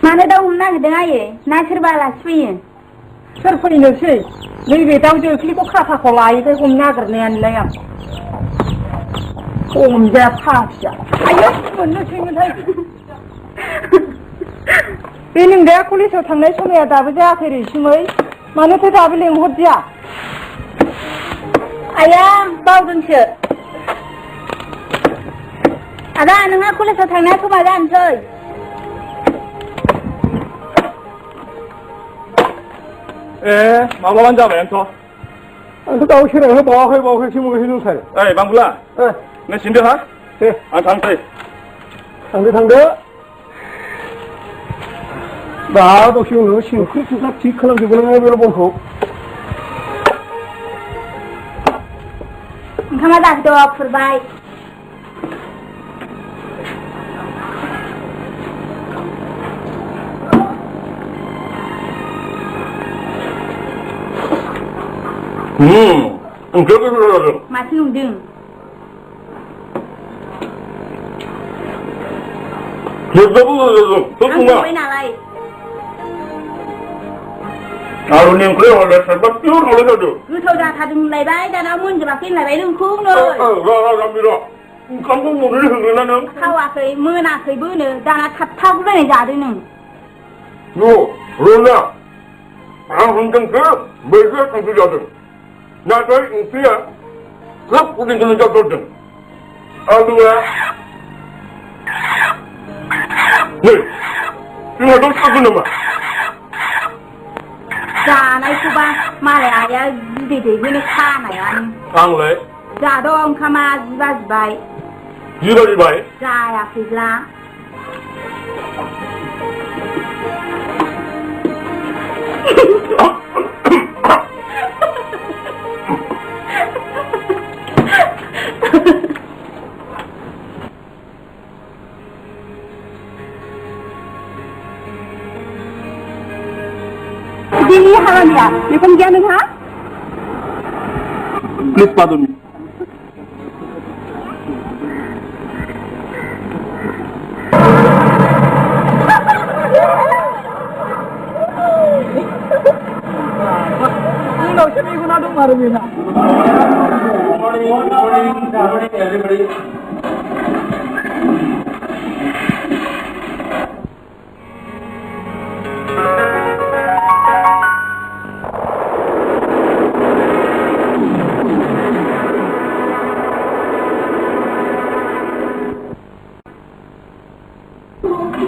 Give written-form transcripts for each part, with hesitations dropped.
मानो दाउ हमनो नागिरदों आयै ना सोरबा आलासि फैयो? सोर फैनोसै? नैबे दाउ जोख्लिखौ खाथाखौ लायोखाय हमनो नागिरनायानोलाय आं हमजाया फासिया आयौ मोननोसैमोनहाय बे नोंदाया कलेजाव थांनाय समाया दाबो जायाखै रैसुमै मानोथो दाबो लेंहरदिया आया बावदोंसो आदा नोंहा कलेजाव थांनाया समा जानोसै माब्लाबानो जाबायानोथ' आंथ' दाउ सेराव बावाखैसो मोनगासिनो दंथारो ओइ बांबुला नों सिनदो हा दे आं थांसै थांदो दा दसे उनाव सिंख्रि सिख्ला थिग खालामजोबगोन नोङो बे बनखौ ओंखामा जाखैथ' खुरबाय माथो नुदों संबाय नालाय आलुनि ओंख्रि हरदो सोरबा पियर हरदो जादो गोथाव जाथारदों होनलायबाय दाना मोनजोबाखै होनलायबाय नोंखौनो ओंखामखौ मोननो होग्रोना नों थावाखै मोनाखैबोनो दाना थाब बुलायनाय जादों नों रोना आं होनदोंसो बैसो ओंख्रि जादों नाथाय ओंख्रिया खोब गुदुंखौनो जाथारदों आलुआ नै जोंहाथ' सागोन नामा जानायखौबा मालाय आया बिदै दैहोनो खानायानो आंलाय जाद' ओंखामा जिबाजिबाय जायाखैब्ला दिनै हाबानिया बेखौनो गैया नोंहा प्लिज पादन जोंनावसो मेगना दं आरो बेना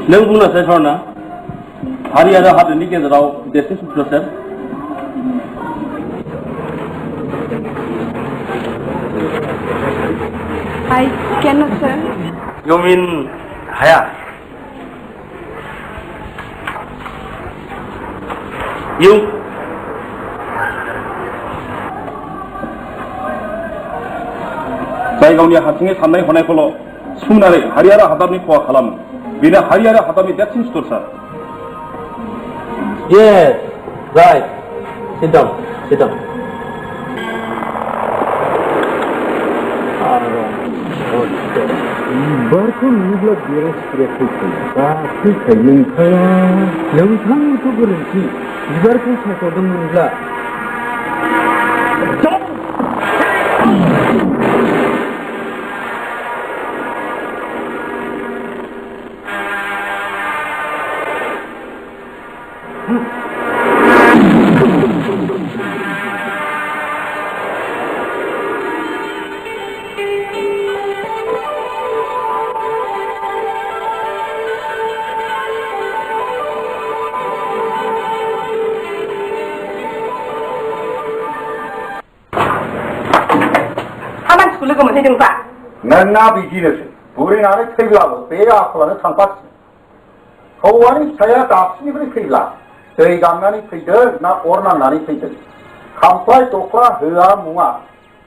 नों बुंनायसै सरना हारि आरो हादोरनि गेजेराव देरसिन सुथुर सोर I cannot sir You mean Haya? You? जाय गावनि हारसिङै साननाय हनायखौल' सुंनानै हारि आरो हादाबनि खहा खालामो बेनो हारि आरो हादाबनि देरसिन सुथुर सार Yes, right. Sit down. बारखौ नुयोब्ला बेराय सिरिया फैखायो नोंथांनिथ' गोरोन्थि बिबारखौ सायख'दोंमोनब्ला नोंना बिदिनोसै बुरैनानै थैब्लाबो बे आखलानो थांफासिनो हौवानि फिसाया दाबसिनिफ्राय फैब्ला दै गांनानै फैदों ना अर नांनानै फैदों खामफ्लाय दख्ला होआ मुवा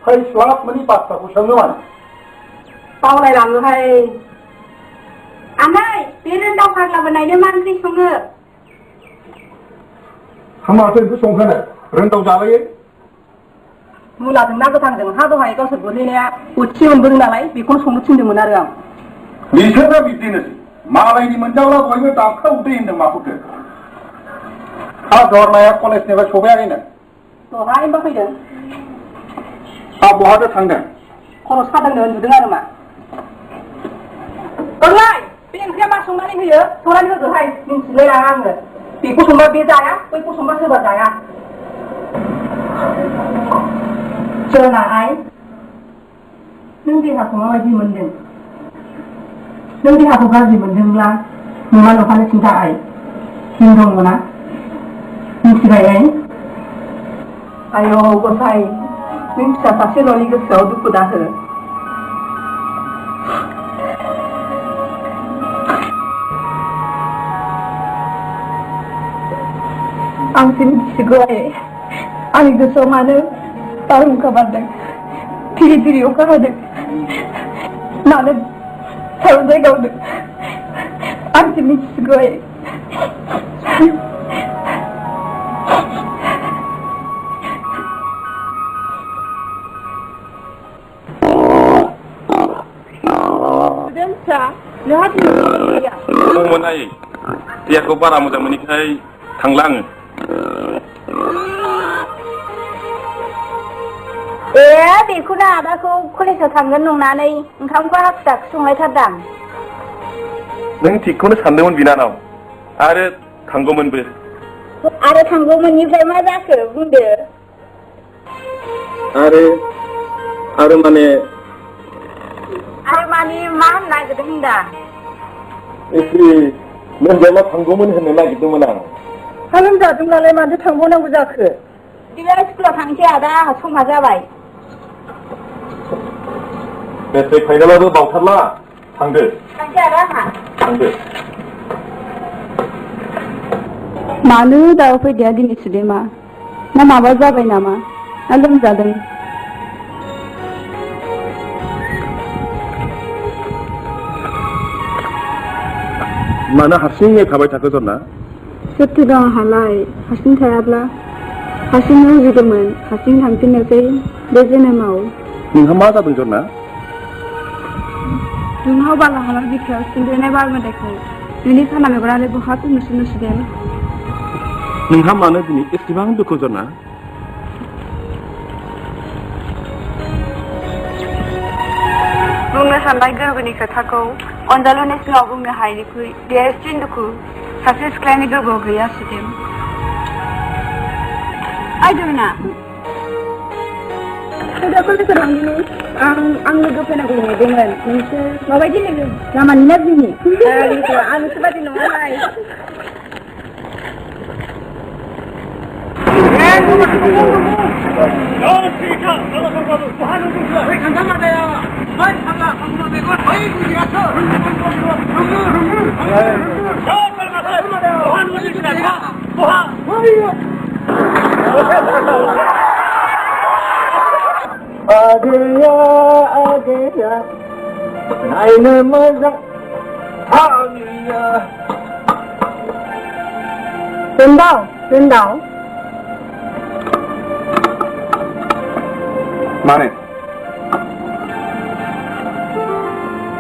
फैस्लाबमोननि बाथ्राखौ सोङो मानो बावलायलाङोहाय आनै बे रोंदाव फाग्लाबो नायनो मा ओंख्रि सङो माथो ओंख्रि संखानो रोंदाव जालायो मुलाजों ना गोथांजों हा दहाय गावसोर गुरहैनाया बोथिसे मोनबोदों नालाय बेखौनो संनो थिनदोंमोन आरो आं बिसोरना बिदिनोसै मालायनि मोनजाब्ला बयबो दाबखा उदै होनदों माखौथो हा धरनाया कलेजनिफ्राय सफैयाखैनो दहाय मा फैदों बहाथो थांदों खर' सादोंनो नुदों आरो मा ओंलाय बे ओंख्रिया मा संनानै होयो संनानै होदोहाय मिन्थिलाय लाङा आङो बेखौ संबा बे जाया बैखौ संबा सोरबा जाया जोंना आइ नों देहाखौ माबायदि मोनदों नों देहाखौ गाज्रि मोनदोंब्ला नङा न'खानो खिन्था आइ जों दङ ना मिथिबाय आइ आयौ गसाइ नों फिसा सासेल'नि गोसोआव दुखु दाहो आंसो मिथिगौ आइ आंनि गोसोआव मानो बारहुंखा बारदों फिरि फिरि अखा हादों मानो सारन्थाइ गावदों आंसो मिथिगौ आइ नोंहा दिनै दंमोन आइ देहाखौ बारा मोजां मोनैखाय थांला आङो बेखौनो आदाखौ कलेजाव थांगोन नंनानै ओंखामखौ हाखु दाखु संलायथारदां नों थिगखौनो सानदोंमोन बिनानाव आरो थांगौमोनबो आरो थांगौमोननिफ्राय मा जाखो बुंदो आरो माने मा होननो नागिरदों होनदां एसे लोमजाबा थांगौमोन होननो नागिरदोंमोन आं हा लोमजादोंब्लालाय माथो थांबावनांगौ जाखो बिदिब्ला स्कुलाव थांसै आदा आंहा समा जाबाय मेट्रिक फाइनालाबो बावथारला थांदो थांसै आदा आंहा थांदो मानो दाउ फैदिया दिनै सुदेमा ना माबा जाबाय नामा ना लोमजादों मानो हारसिङै थाबाय थाखो जरना सोरथो दं आंहालाय हारसिं थायाब्ला हारसिं उजिदोंमोन हारसिं थांफिननोसै बे जोनोमाव नोंहा मा जादों जरना दुंहाव बालाहालाव बिखायाव सिन्देरनाय बारमोदायखौ नोंनि खाना मेगनालाय बहा फैनोसो सुदेम नोंहा मानो दिनै एसेबां दुखु जरना बुंनो साननाय गोरबोनि खोथाखौ अनजालुनि सिगाङाव बुंनो हायैनिख्रुइ देरसिन दुखु सासे सिख्लानि गोरबोआव गैया सुदेम आइदना दा कलेजाव थांदिनि आं लोगो फैनांगौ नेदोंमोन नोंसोर माबायदि लोगो लामानि ना जोंनि आं नोंसोर बादि नङालाय आगैया नायनो मोजां आगैया दोनदाव माने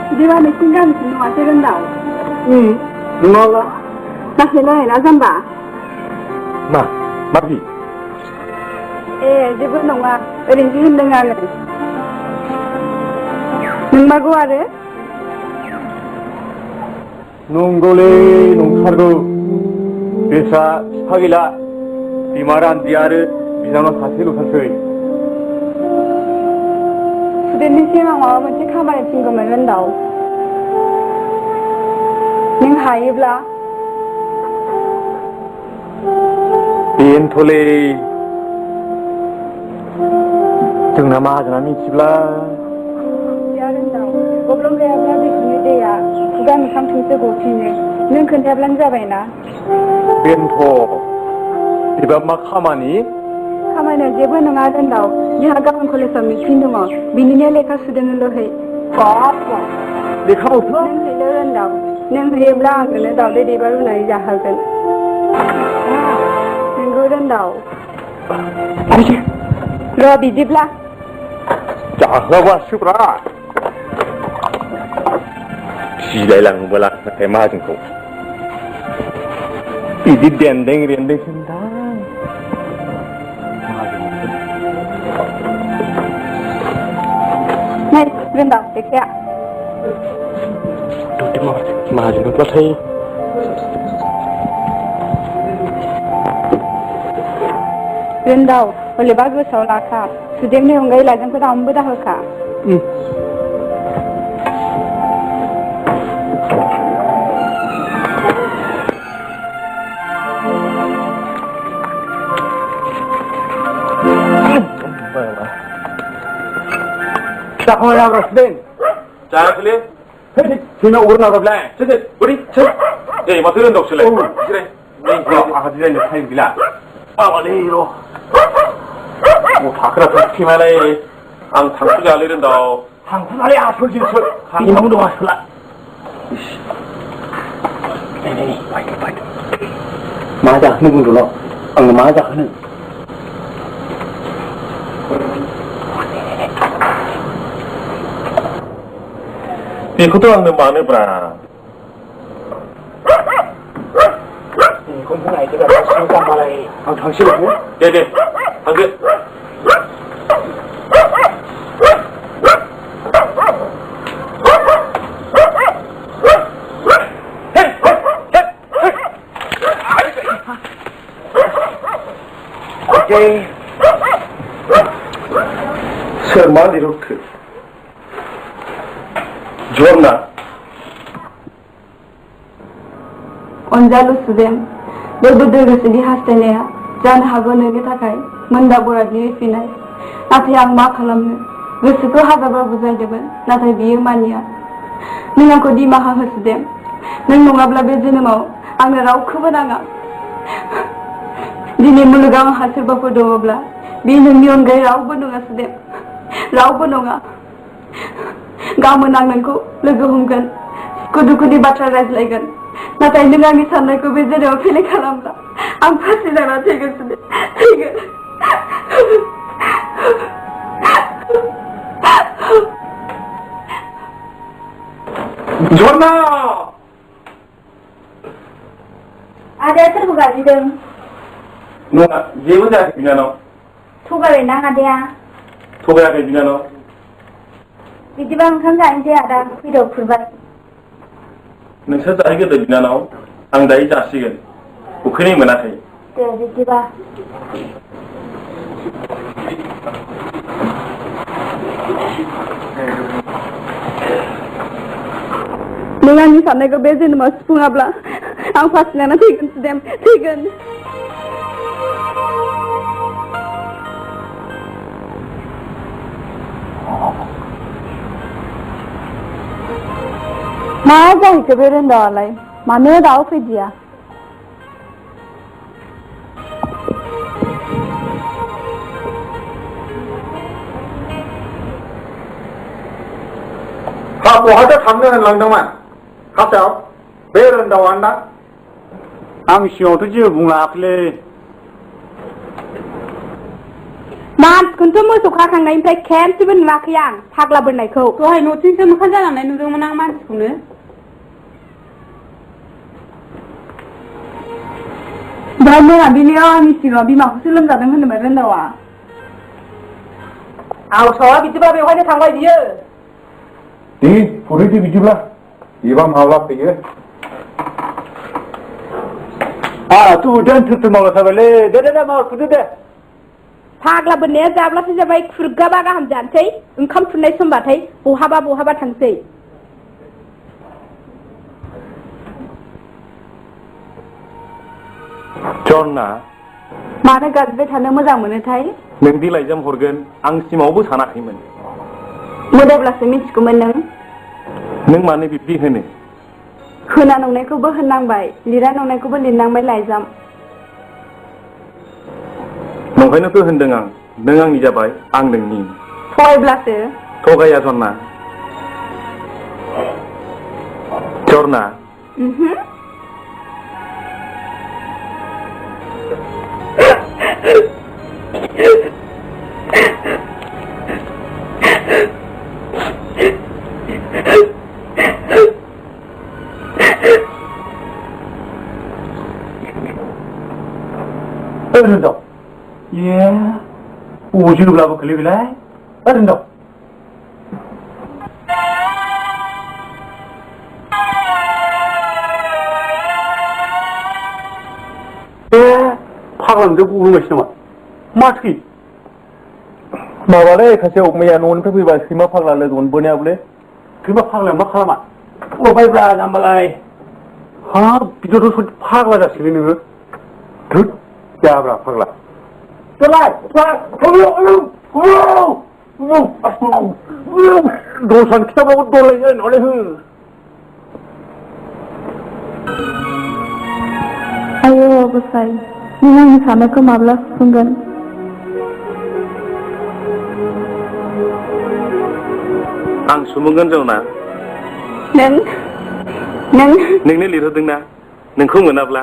बिदिबा नोंसिनि गामिसिम नङासै रोंदाव नङाब्ला नाथाय ना जाम्बा मा बि जेबो नङा ओरैनोसो होनदों आङो नंमारगौ आरो नंगौलै नंथारगौ बेसा बिफा गैला बिमा रान्दि आरो बिनानाव सासेल'थारसै सुदेमनिसिम आं माबा मोनसे खामानि थिनगौमोन रोंदाव नों हायोब्ला बेनोथ'लै जोंना माहाजोना मिथिब्ला रोंदाव गब्लं गैयाब्ला दैखरनि दैया खुगा मोखांथिंसो गफिनो नों खोन्थाब्लानो जाबायना बेनोथ' बिबा मा खामानि खामानिया जेबो नङा रोंदाव जोंहा गाबोन कलेजाव मिटिं दङ बिनिनो लेखा सुदेमनोल'है लेखाबोथ' नों हैनो रोंदाव नों हैयोब्ला आं नोंनो दावदै दैबा रुनानै जाहोगोन नोंगौ रोंदाव र' बिदिब्ला जाहोआबासोब्रा गिलायलाङोबोला नाथाय माहाजोनखौ बिदि देन्दें रेन्देंसो दां माहाजोन Renda, take care. Mà chúng nó thấy Renda, oleh bagus soal akar. Sudah ni orang gaya lagi kita ambil dah akar. Sao không làm rồi đến? 자, 클리. Thì nó uống nào rồi lại? 저, 우리, 예, 뭐 들은 독실래. 그래. 네, 아들이 타임이라. 빨리로. 뭐 바크라 피마래. 안 당수지 알리는다. Thằng này à, thôi chứ thôi. Đi mong đồ lại. Này, phải. Má già, nó buồn rồi. Ông má già nữa. 이 고등학교 많이 보라. Con thứ này chứ là nó sinh ra mà này. Thằng xưa nữa. 네, 당근. Okay. 설마 이렇게. 좋았나? Onjalu Sudem, berbeda sedih hasilnya. Jangan hago negi takai, mendaburat diri finai. Nanti yang mak kalamnya, bersatu hazabar buzai depan. Nanti biar mania. Neng aku di maha Sudem, neng mengabla bezene mau, angin rau kebenanga. Dini mulugang hasil bapa doa bela, bingung nion gay rau benunga Sudem, rau benunga. Gaman nangku legu humkan, kudu baca razlaigan. Natai dengan misalnya ku bisa dia pilih kalam lah. Am pasti dah tiga sudah. Tiga. 좋았나? Ada terbuka di dalam. 누나, 예문자 비냐노? Tugas renang ada ya. 토가야 비냐노? Di bawah kan saja ada hidup kurban. 너서 자기도 비냐노? angdai 자식은 우크니 문화해. Di bawah. Dengan misalnya ke bezin mas pungabla, ang pasnya nanti kan sedem, tigan. Mana jadi keberan dalai, mana dah apa dia? Aku ada thamnya langdaman, kacau, beran dawan dah. Ang siapa tu je bunga akle. Man, kuntum suka kang lain plek ken sibun lakyang, pak labun naik kau. Tuh, hai notis sama kerja lah, nuru menang man sekolah. Bahkan nabi ni orang mesti nabi mak Muslim datang kan lebaran dawa. Aw sawa bitu ba be wajah tanggai dia. Di, puri di biju lah. Iba mawla pergi. Ah, tu jangan tutup malu sabale. Dah malu kudu dah. Pak labun ni jabla sih jabai kurga baga ham jantai, engkau tunai sumbatai, buhaba tangsei. Jonna, Mana gazbe thana mozang monetai? neng di laijam horgen, ang simaubu sanakiman. Mudah belas seminggu menang. Neng mana bibi hene? Huna nongnai ko bo henang bai, lira nongnai ko bo linang bai laijam. Nongkainya tuh hendengang, dengang nijabai, ang dengi. Toy belas e. Toga ya Jonna. Jonna. Ada. Ya, ujung labu kali bilai. Ada. आंजों बुंगासिनो नामा मा थै माबालै खासेयाव मैया न'निफ्राय फैबा सैमा फाग्ला लोगो मोनबोनायाबोलै सैमा फाग्लाया मा खालामा अबायब्रा जाम्बालाय हाब बिदिथ' फाग्ला जासिगोन नोङो धोद जाब्रा फाग्ला दस्रानि खिथाबाबो दलाय जायो नालाय हो आयो गसाइ नों आंनि साननायखौ माब्ला सुफुंगोन आं सुमुगोन जौना नोंनो लिरहोदोंना नोंखौ मोनाब्ला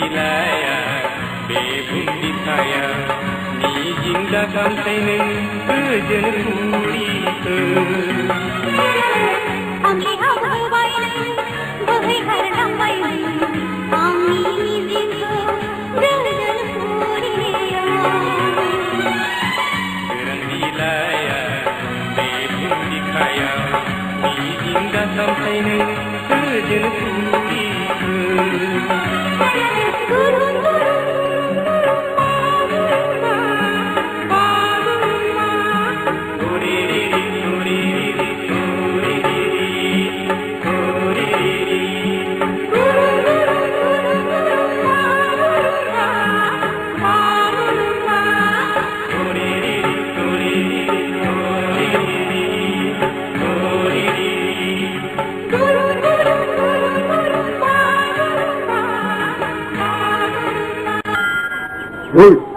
बिलाया बे बुद्धि थाया मिजिं दाखांसै नों गोजोन फुरिखौ आंनि हाबोबाय बोहैखारलांबाय आंनि मिजिंखौ गोजोन फुरियाव गोरान बिलाया बे बुद्धि थाया मिजिं दाखांसै नों गोजोन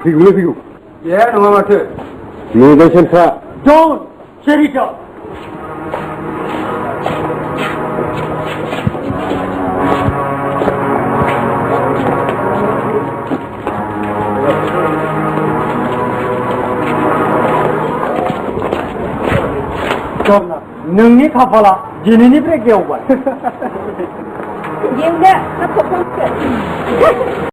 फैगौलै फैगौ ए नङा माथो नेगासिनोखा दं सेरिटा नोंनि खाफाला दिनैनिफ्राय गेवबाय Dia enggak, apa-apa.